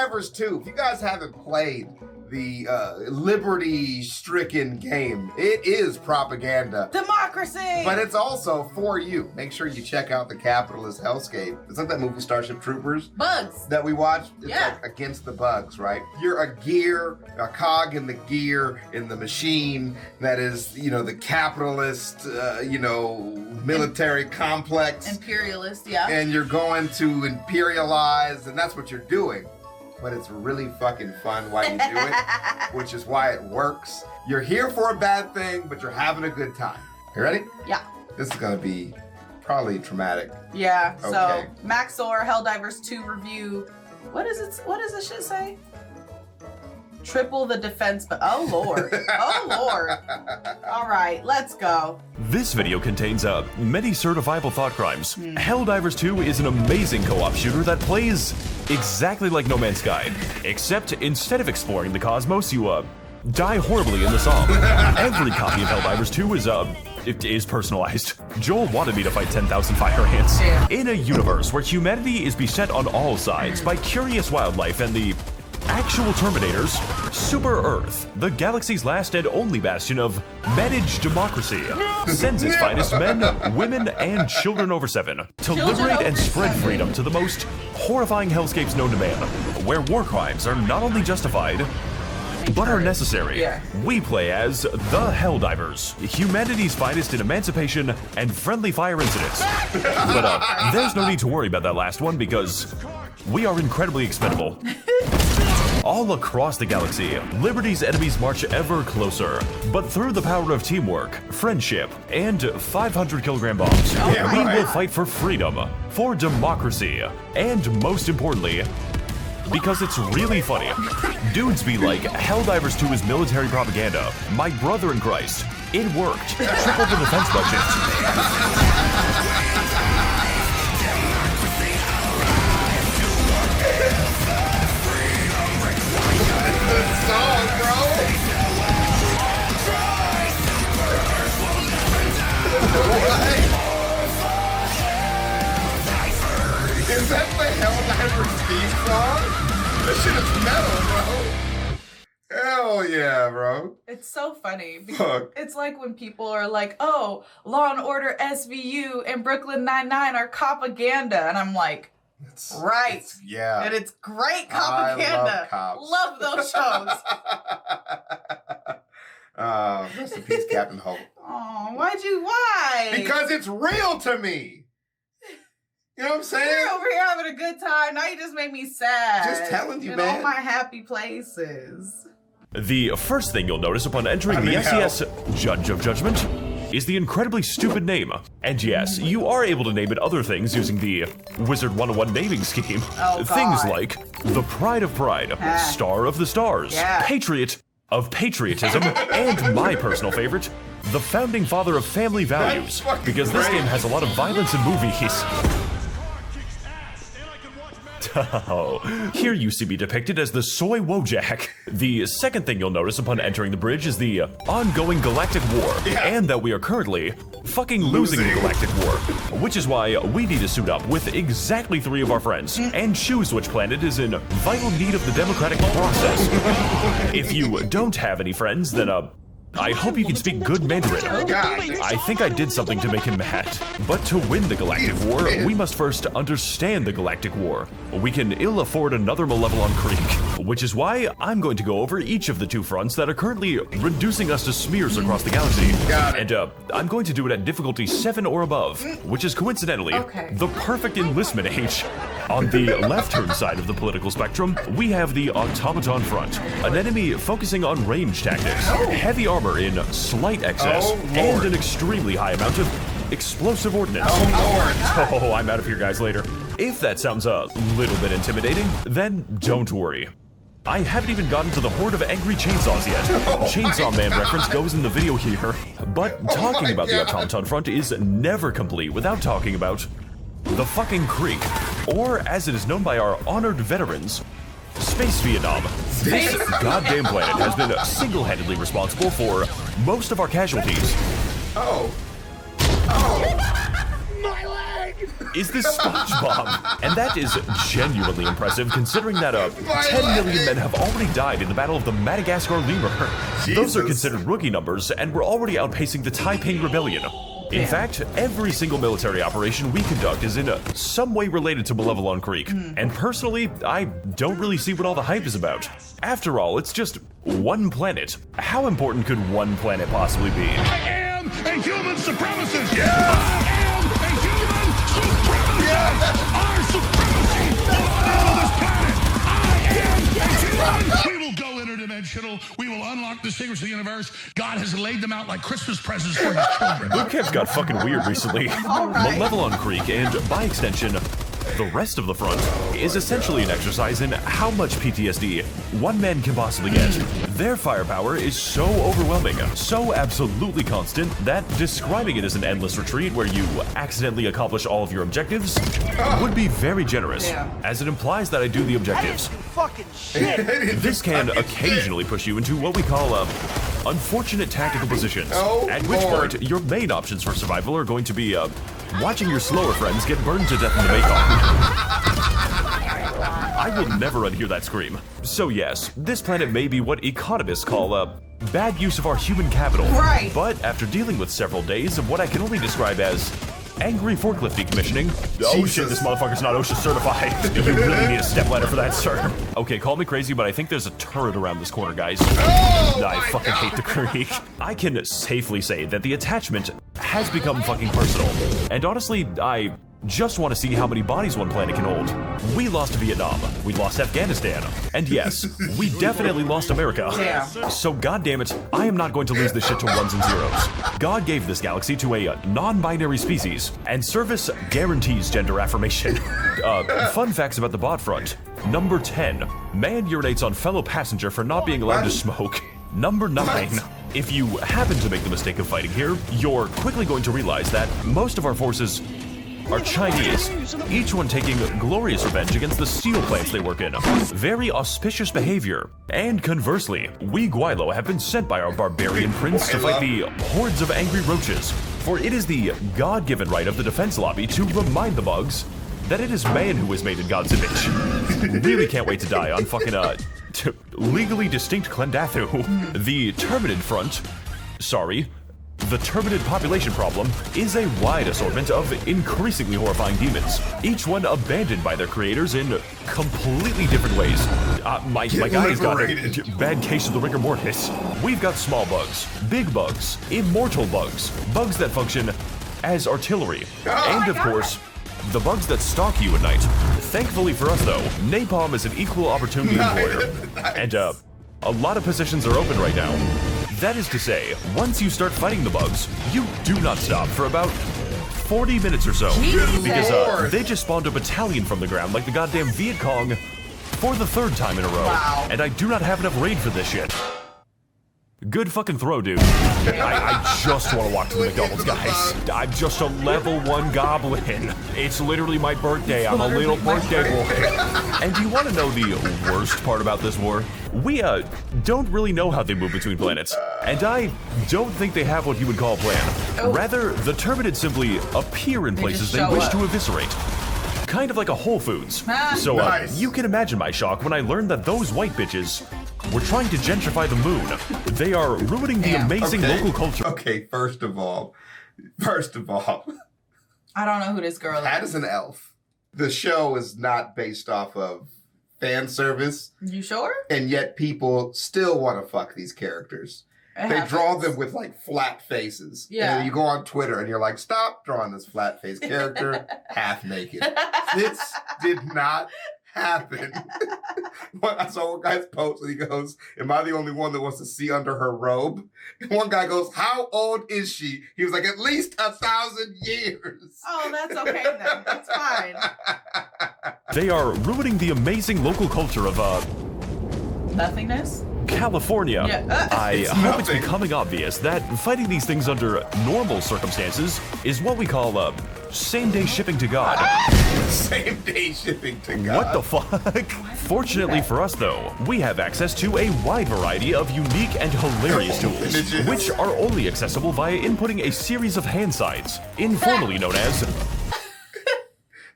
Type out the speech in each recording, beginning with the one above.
Helldivers 2, if you guys haven't played the liberty-stricken game, it is propaganda. Democracy! But it's also for you. Make sure you check out the capitalist hellscape. It's like that movie Starship Troopers. Bugs. That we watched. It's Yeah. like against the bugs, right? You're a cog in the gear, in the machine that is, the capitalist, military complex. Imperialist, yeah. And you're going to imperialize, and that's what you're doing. But it's really fucking fun while you do it, which is why it works. You're here for a bad thing, but you're having a good time. You ready? Yeah. This is gonna be probably traumatic. Yeah, Okay. so Max0r Helldivers 2 review. What does this shit say? Triple the defense, but oh lord. Oh lord. All right, let's go. This video contains many certifiable thought crimes. Helldivers 2 is an amazing co-op shooter that plays exactly like No Man's Sky, except instead of exploring the cosmos, you die horribly in the Somme. Every copy of Helldivers 2 is personalized. Joel wanted me to fight 10,000 fire ants. Yeah. In a universe where humanity is beset on all sides by curious wildlife and the actual Terminators, Super Earth, the galaxy's last and only bastion of managed democracy, sends its finest men, women, and children over 7 to liberate and spread freedom to the most horrifying hellscapes known to man, where war crimes are not only justified, but are necessary. Yeah. We play as the Helldivers, humanity's finest in emancipation and friendly fire incidents. But there's no need to worry about that last one because we are incredibly expendable. All across the galaxy, Liberty's enemies march ever closer. But through the power of teamwork, friendship, and 500-kilogram bombs, we will fight for freedom, for democracy, and most importantly, because it's really funny. Dudes be like, Helldivers 2 is military propaganda. My brother in Christ. It worked. Triple the defense budget. Good song, bro. Is that the Helldivers theme song? That shit is metal, bro. Hell yeah, bro. It's so funny because Fuck. it's like when people are like, "Oh, Law and Order SVU and Brooklyn Nine-Nine are propaganda," and I'm like, right. Yeah. And it's great propaganda. Love those shows. Rest in peace, Captain Hope. Oh, why? Because it's real to me. You know what I'm saying? You're over here having a good time. Now you just made me sad. Just telling you, in man. all my happy places. The first thing you'll notice upon entering the SES Judge of Judgment is the incredibly stupid name. And yes, you are able to name it other things using the Wizard 101 naming scheme. Oh, things God. like the Pride of Pride, Star of the Stars, Yeah. Patriot of Patriotism, and my personal favorite, the Founding Father of Family Values. fucking Because this great. game has a lot of violence in movies. Oh, here you see me depicted as the Soy Wojak. The second thing you'll notice upon entering the bridge is the ongoing galactic war, and that we are currently fucking losing the galactic war. Which is why we need to suit up with exactly 3 of our friends and choose which planet is in vital need of the democratic process. If you don't have any friends, then I hope you can speak good Mandarin. I think I did something to make him mad. But to win the Galactic War, we must first understand the Galactic War. We can ill afford another Malevolon Creek, which is why I'm going to go over each of the 2 fronts that are currently reducing us to smears across the galaxy. And I'm going to do it at difficulty 7 or above, which is coincidentally the perfect enlistment age. On the left-hand side of the political spectrum, we have the Automaton Front, an enemy focusing on range tactics, heavy armor in slight excess, and an extremely high amount of explosive ordnance. Oh, I'm out of here, guys, later. If that sounds a little bit intimidating, then don't worry. I haven't even gotten to the horde of angry chainsaws yet. Chainsaw Man reference goes in the video here. But talking about the Automaton Front is never complete without talking about the fucking Creek, or as it is known by our honored veterans, Space Vietnam. This goddamn planet has been single-handedly responsible for most of our casualties. My leg! is this SpongeBob. And that is genuinely impressive considering that 10 million men have already died in the Battle of the Madagascar Lemur. Those are considered rookie numbers, and we're already outpacing the Taiping Rebellion. In fact, every single military operation we conduct is in some way related to Malevelon Creek. And personally, I don't really see what all the hype is about. After all, it's just one planet. How important could one planet possibly be? I am a human supremacist! Yeah! I am a human supremacist! Yeah! Our supremacy over this planet! I am a human! We will go interdimensional. We will unlock the secrets of the universe. God has laid them out like Christmas presents for his children. Boot camp's got fucking weird recently. Malevelon Creek, and by extension, the rest of the front, is essentially an exercise in how much PTSD one man can possibly get. Their firepower is so overwhelming, so absolutely constant, that describing it as an endless retreat where you accidentally accomplish all of your objectives would be very generous, as it implies that I do the objectives. Fucking shit. This can occasionally push you into what we call unfortunate tactical positions, at which point your main options for survival are going to be watching your slower friends get burned to death in the bake-off. I will never unhear that scream. So yes, this planet may be what economists call bad use of our human capital. Right. But after dealing with several days of what I can only describe as angry forklift decommissioning. Oh shit, this motherfucker's not OSHA certified. You really need a stepladder for that, sir. Okay, call me crazy, but I think there's a turret around this corner, guys. I fucking hate the creek. I can safely say that the attachment has become fucking personal. And honestly, I just want to see how many bodies one planet can hold. We lost Vietnam, we lost Afghanistan, and yes, we definitely lost America. Yeah. So goddammit, I am not going to lose this shit to ones and zeros. God gave this galaxy to a non-binary species, and service guarantees gender affirmation. Fun facts about the bot front. Number 10, man urinates on fellow passenger for not being allowed to smoke. Number 9, if you happen to make the mistake of fighting here, you're quickly going to realize that most of our forces are Chinese, each one taking glorious revenge against the steel plants they work in. Very auspicious behavior. And conversely, we Guilo have been sent by our barbarian prince to fight the hordes of angry roaches. For it is the God-given right of the defense lobby to remind the bugs that it is man who is made in God's image. Really can't wait to die on fucking, legally distinct Klendathu. The Terminid front, the Terminid population problem is a wide assortment of increasingly horrifying demons, each one abandoned by their creators in completely different ways. My guy's got a bad case of the rigor mortis. We've got small bugs, big bugs, immortal bugs, bugs that function as artillery, and of course, the bugs that stalk you at night. Thankfully for us though, napalm is an equal opportunity employer, and a lot of positions are open right now. That is to say, once you start fighting the bugs, you do not stop for about 40 minutes or so. Because they just spawned a battalion from the ground like the goddamn Viet Cong for the 3rd time in a row. Wow. And I do not have enough raid for this shit. Good fucking throw, dude. I just want to walk to the McDonald's, guys. I'm just a level 1 goblin. It's literally my birthday. I'm a little birthday boy. And do you want to know the worst part about this war? We, don't really know how they move between planets. And I don't think they have what you would call a plan. Rather, the Terminids simply appear in places they wish to eviscerate. Kind of like a Whole Foods. So, you can imagine my shock when I learned that those white bitches were trying to gentrify the moon. They are ruining the amazing local culture. Okay, first of all, I don't know who this girl is. That is an elf. The show is not based off of fan service. You sure? And yet people still want to fuck these characters. They draw them with like flat faces. Yeah. And you go on Twitter and you're like, stop drawing this flat faced character half naked. This did not happen. I saw one guy's post and he goes, am I the only one that wants to see under her robe? And one guy goes, how old is she? He was like, at least 1,000 years. Oh, that's okay then. That's fine. They are ruining the amazing local culture of, nothingness? California. Yeah. I hope it's becoming obvious that fighting these things under normal circumstances is what we call same-day shipping to God. Same-day shipping to God. What the fuck? Fortunately for us, though, we have access to a wide variety of unique and hilarious tools, which are only accessible via inputting a series of hand signs, informally known as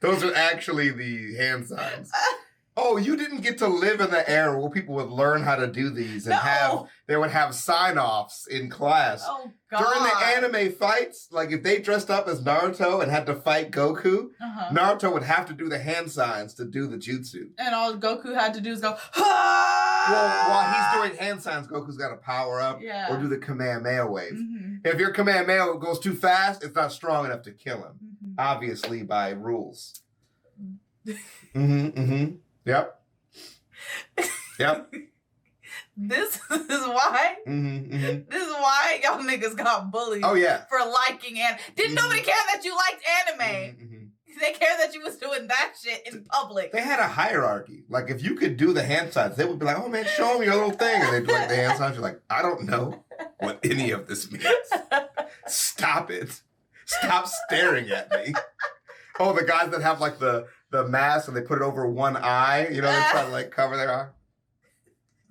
Those are actually the hand signs. Oh, you didn't get to live in the era where people would learn how to do these and they would have sign-offs in class. Oh, God. During the anime fights, like if they dressed up as Naruto and had to fight Goku, Naruto would have to do the hand signs to do the jutsu. And all Goku had to do is go, Well, while he's doing hand signs, Goku's got to power up or do the Kamehameha wave. If your Kamehameha goes too fast, it's not strong enough to kill him. Obviously, by rules. Yep. This is why. This is why y'all niggas got bullied. Oh yeah. For liking anime. Didn't nobody care that you liked anime? They care that you was doing that shit in public. They had a hierarchy. Like if you could do the hand signs, they would be like, "Oh man, show me your little thing," and they'd do like the hand signs. You're like, "I don't know what any of this means. Stop it. Stop staring at me." Oh, the guys that have like the mask and they put it over one eye, you know, they try to like cover their eye.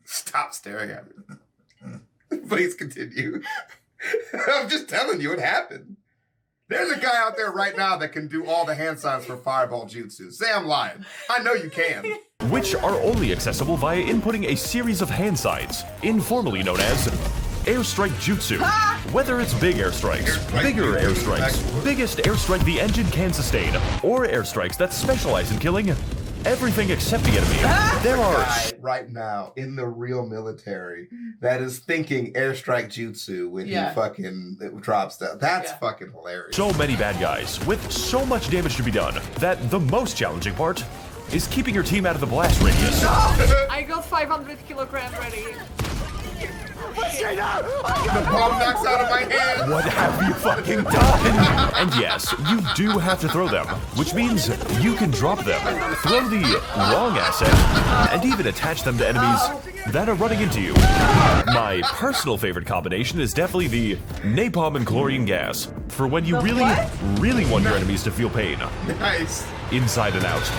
Stop staring at me. Please continue. I'm just telling you, it happened. There's a guy out there right now that can do all the hand signs for Fireball Jutsu. Say I'm lying. I know you can. Which are only accessible via inputting a series of hand signs, informally known as airstrike jutsu. Whether it's big airstrikes, bigger airstrikes, biggest airstrike the engine can sustain, or airstrikes that specialize in killing everything except the enemy. There are guy right now in the real military that is thinking airstrike jutsu when he fucking drops that. That's fucking hilarious. So many bad guys with so much damage to be done that the most challenging part is keeping your team out of the blast radius. I got 500 kilogram ready. The bomb knocks out of my hand. What have you fucking done? And yes, you do have to throw them, which means you can drop them, throw the wrong asset, and even attach them to enemies that are running into you. My personal favorite combination is definitely the napalm and chlorine gas, for when you really want your enemies to feel pain. Nice. Inside and out.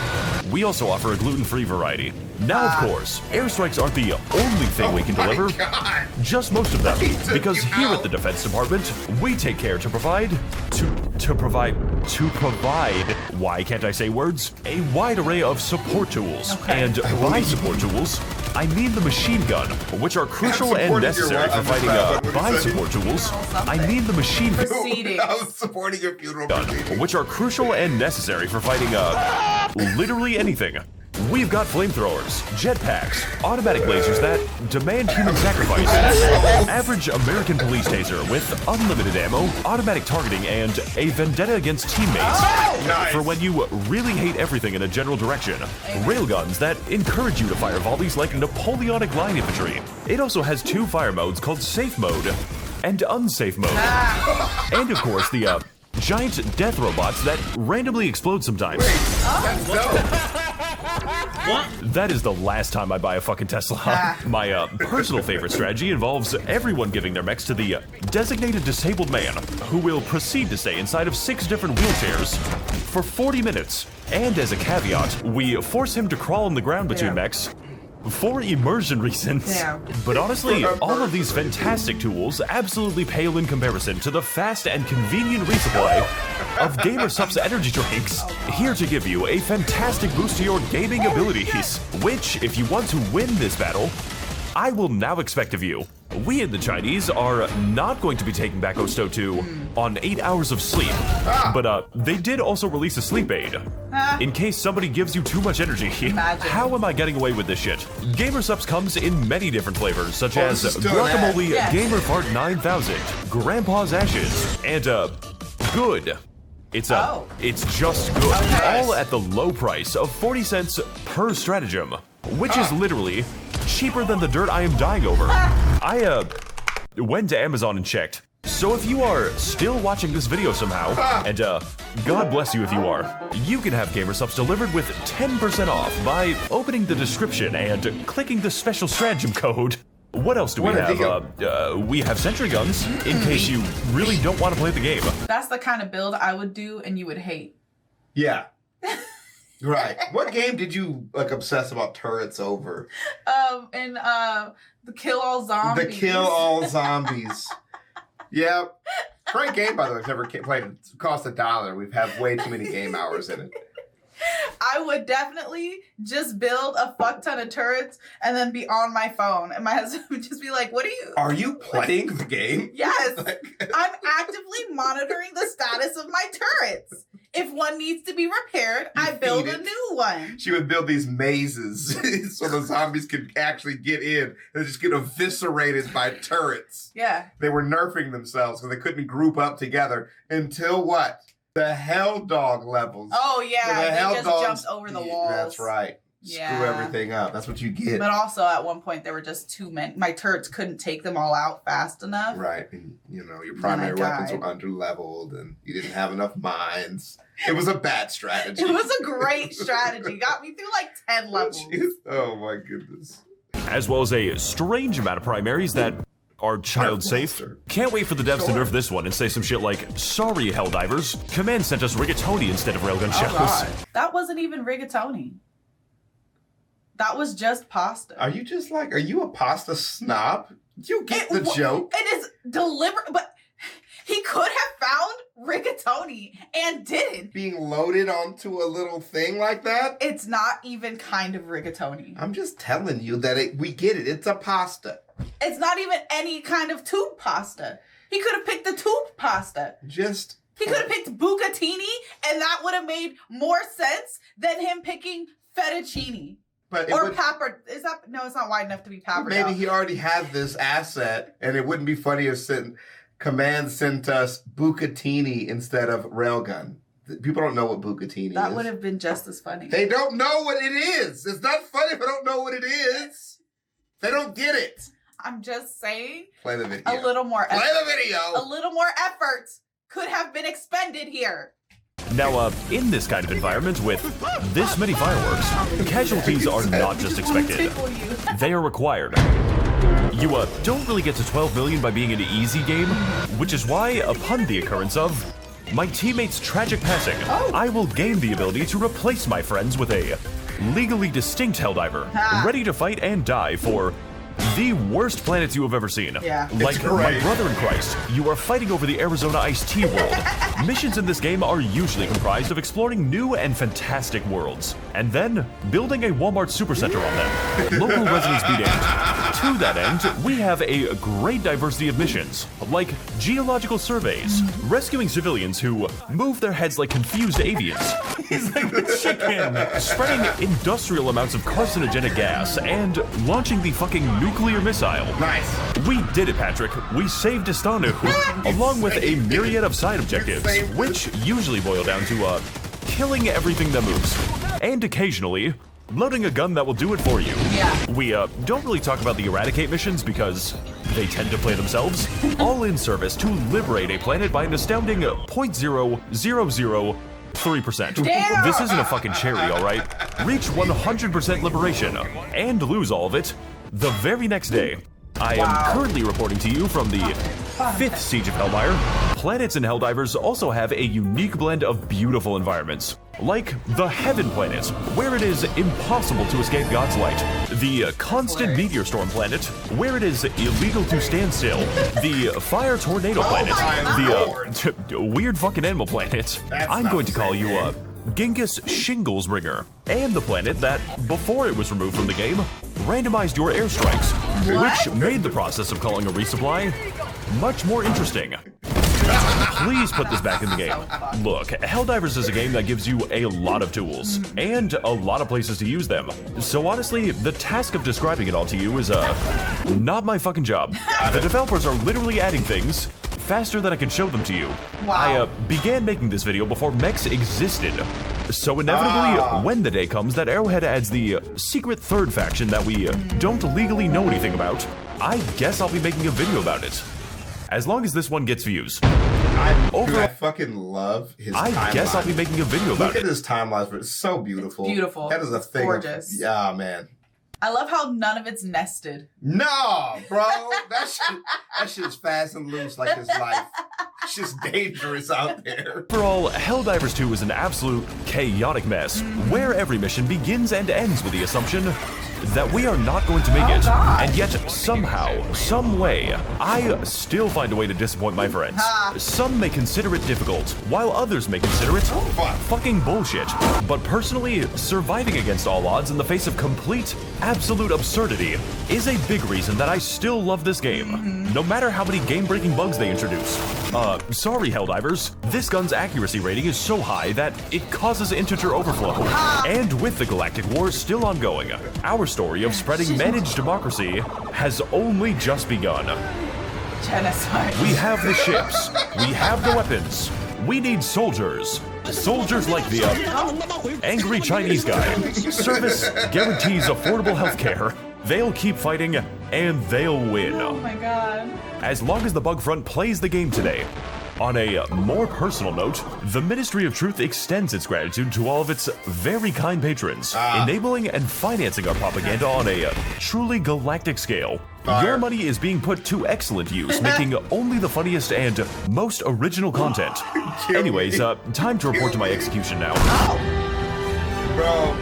We also offer a gluten-free variety. Now, of course, airstrikes aren't the only thing we can deliver. God. Just most of them. Because here at the Defense Department, we take care to provide, why can't I say words? A wide array of support tools. And by support tools, I mean the machine gun, which are crucial and necessary for fighting by support tools. I mean the machine gun, I was supporting your funeral proceeding. which are crucial and necessary for fighting literally anything. We've got flamethrowers, jetpacks, automatic lasers that demand human sacrifice, average American police taser with unlimited ammo, automatic targeting, and a vendetta against teammates. For when you really hate everything in a general direction. Railguns that encourage you to fire volleys like Napoleonic line infantry. It also has two fire modes called safe mode and unsafe mode. And of course the giant death robots that randomly explode sometimes. That's dope. That is the last time I buy a fucking Tesla. My personal favorite strategy involves everyone giving their mechs to the designated disabled man, who will proceed to stay inside of 6 different wheelchairs for 40 minutes. And as a caveat, we force him to crawl on the ground between mechs for immersion reasons. But honestly, all of these fantastic tools absolutely pale in comparison to the fast and convenient resupply of GamerSup's energy drinks, here to give you a fantastic boost to your gaming abilities, which, if you want to win this battle, I will now expect of you. We and the Chinese are not going to be taking back Osto 2 on 8 hours of sleep, but they did also release a sleep aid. In case somebody gives you too much energy, how am I getting away with this shit? GamerSupps comes in many different flavors, such as Guacamole Gamerfart 9000, Grandpa's Ashes, and Good. It's just good. All at the low price of 40 cents per stratagem, which is literally cheaper than the dirt I am dying over. I went to Amazon and checked. So if you are still watching this video somehow, and God bless you if you are, you can have GamerSupps delivered with 10% off by opening the description and clicking the special stratagem code. What else do we have? We have sentry guns, in case you really don't want to play the game. That's the kind of build I would do and you would hate. Yeah. Right. What game did you like obsess about turrets over? And the Kill All Zombies. The Kill All Zombies. Yeah. Great game, by the way. I've never played it. It cost $1. We've had way too many game hours in it. I would definitely just build a fuck ton of turrets and then be on my phone. And my husband would just be like, what Are you playing the game? Yes. Like- I'm actively monitoring the status of my turrets. If one needs to be repaired, I build a new one. She would build these mazes so the zombies could actually get in and just get eviscerated by turrets. Yeah. They were nerfing themselves because they couldn't group up together until what? The Hell Dog levels. Oh, yeah. The They Hell just Dogs- jumped over the walls. That's right. Yeah. Screw everything up. That's what you get. But also, at one point, there were just too many. My turrets couldn't take them all out fast enough. Right. And, you know, your primary weapons were under-leveled and you didn't have enough mines. It was a bad strategy. It was a great strategy. Got me through like 10 levels. Jeez. Oh, my goodness. As well as a strange amount of primaries that are child safe. Monster. Can't wait for the devs to nerf this one and say some shit like, sorry, Helldivers, Command sent us rigatoni instead of railgun shells. God. That wasn't even rigatoni. That was just pasta. Are you a pasta snob? You get the joke. It is deliberate, but he could have found rigatoni and didn't. Being loaded onto a little thing like that? It's not even kind of rigatoni. I'm just telling you that we get it. It's a pasta. It's not even any kind of tube pasta. He could have picked the tube pasta. He could have picked bucatini, and that would have made more sense than him picking fettuccine. Or pepper. Is that no? It's not wide enough to be pepper. Maybe he already had this asset, and it wouldn't be funny if Command sent us bucatini instead of railgun. People don't know what bucatini is. That would have been just as funny. They don't know what it is. It's not funny if I don't know what it is. They don't get it. I'm just saying. Play the video. A little more. Play the video. A little more effort could have been expended here. Now, in this kind of environment with this many fireworks, casualties are not just expected. They are required. You don't really get to 12 million by being an easy game, which is why, upon the occurrence of my teammate's tragic passing, I will gain the ability to replace my friends with a legally distinct Helldiver, ready to fight and die for the worst planets you have ever seen. Yeah. Like my brother in Christ, you are fighting over the Arizona iced tea world. Missions in this game are usually comprised of exploring new and fantastic worlds, and then building a Walmart supercenter on them. Local residents be damned. To that end, we have a great diversity of missions, like geological surveys, rescuing civilians who move their heads like confused avians, chicken, spreading industrial amounts of carcinogenic gas, and launching the fucking nuclear missile. Nice. We did it, Patrick. We saved Istanu, along with a myriad of side objectives, which usually boil down to, killing everything that moves. And occasionally, loading a gun that will do it for you. Yeah. We, don't really talk about the Eradicate missions because they tend to play themselves, all in service to liberate a planet by an astounding 0.0003%. Damn! This isn't a fucking cherry, alright? Reach 100% liberation and lose all of it the very next day. I am currently reporting to you from the 5th Siege of Hellmire. Planets in Helldivers also have a unique blend of beautiful environments, like the Heaven planet, where it is impossible to escape God's light, the Constant Meteor Storm planet, where it is illegal to stand still, the Fire Tornado planet, the Weird Fucking Animal planet. I'm going to call you Genghis Shinglesbringer, and the planet that, before it was removed from the game, randomized your airstrikes, which made the process of calling a resupply much more interesting. Please put this back in the game. Look, Helldivers is a game that gives you a lot of tools, and a lot of places to use them. So honestly, the task of describing it all to you is, not my fucking job. The developers are literally adding things faster than I can show them to you. Wow. I began making this video before Mechs existed. So inevitably, when the day comes that Arrowhead adds the secret third faction that we don't legally know anything about, I guess I'll be making a video about it. As long as this one gets views. I fucking love his timeline. I guess I'll be making a video about Look it. at his timeline. It's so beautiful. It's beautiful. That is a thing. Gorgeous. Yeah, man. I love how none of it's nested. No, bro. That shit's fast and loose like his life. It's just dangerous out there. Overall, Helldivers 2 is an absolute chaotic mess, where every mission begins and ends with the assumption that we are not going to make it. God. And yet, somehow, some way, I still find a way to disappoint my friends. Some may consider it difficult, while others may consider it fucking bullshit. But personally, surviving against all odds in the face of complete, absolute absurdity is a big reason that I still love this game, no matter how many game-breaking bugs they introduce. Sorry, Helldivers. This gun's accuracy rating is so high that it causes integer overflow. And with the Galactic War still ongoing, our story of spreading managed democracy has only just begun. Genocide. We have the ships. We have the weapons. We need soldiers. Soldiers like the angry Chinese guy. Service guarantees affordable healthcare. They'll keep fighting, and they'll win. Oh my god. As long as the bug front plays the game today. On a more personal note, the Ministry of Truth extends its gratitude to all of its very kind patrons, enabling and financing our propaganda on a truly galactic scale. Your money is being put to excellent use, making only the funniest and most original content. Anyways, time to report to my execution now. Bro.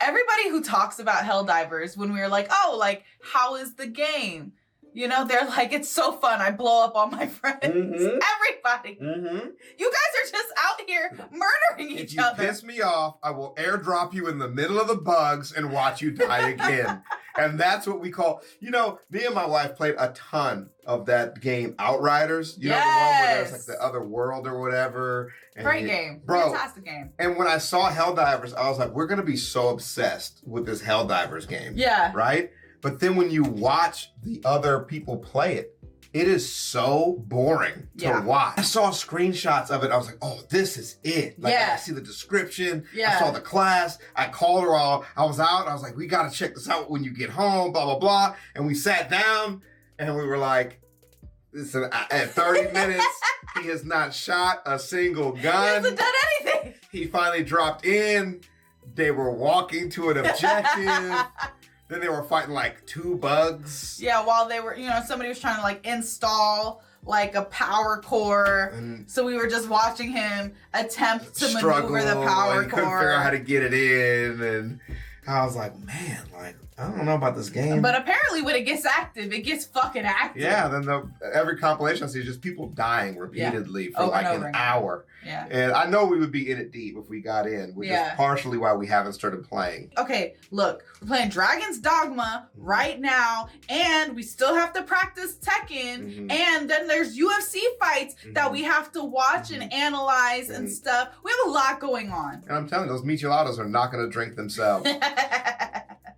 Everybody who talks about Helldivers, when we were like, oh, like, how is the game? You know, they're like, it's so fun. I blow up all my friends. Everybody. You guys are just out here murdering each other. If you piss me off, I will airdrop you in the middle of the bugs and watch you die again. And that's what we call, you know, me and my wife played a ton of that game, Outriders. You know, the one where there's like the other world or whatever. And Great game. Bro, Fantastic game. And when I saw Helldivers, I was like, we're going to be so obsessed with this Helldivers game. Yeah. Right? But then when you watch the other people play it, it is so boring to watch. I saw screenshots of it. I was like, oh, this is it. Like, I see the description. I saw the class. I called her all. I was out. I was like, we got to check this out when you get home, blah, blah, blah. And we sat down and we were like, listen, at 30 minutes, he has not shot a single gun. He hasn't done anything. He finally dropped in. They were walking to an objective. Then they were fighting like 2 bugs. Yeah, while they were, you know, somebody was trying to like install like a power core. So we were just watching him attempt to maneuver the power core. Couldn't figure out how to get it in. And I was like, man, like, I don't know about this game. But apparently when it gets active, it gets fucking active. Yeah, then every compilation I see is just people dying repeatedly for like an hour. Yeah. And I know we would be in it deep if we got in, which is partially why we haven't started playing. Okay, look, we're playing Dragon's Dogma right now, and we still have to practice Tekken, and then there's UFC fights that we have to watch and analyze and stuff. We have a lot going on. And I'm telling you, those micheladas are not going to drink themselves.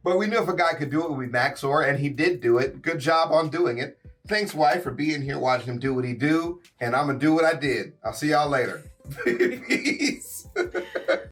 But we knew if a guy could do it, it would be Max0r, and he did do it. Good job on doing it. Thanks, wife, for being here watching him do what he do, and I'm going to do what I did. I'll see y'all later. Peace.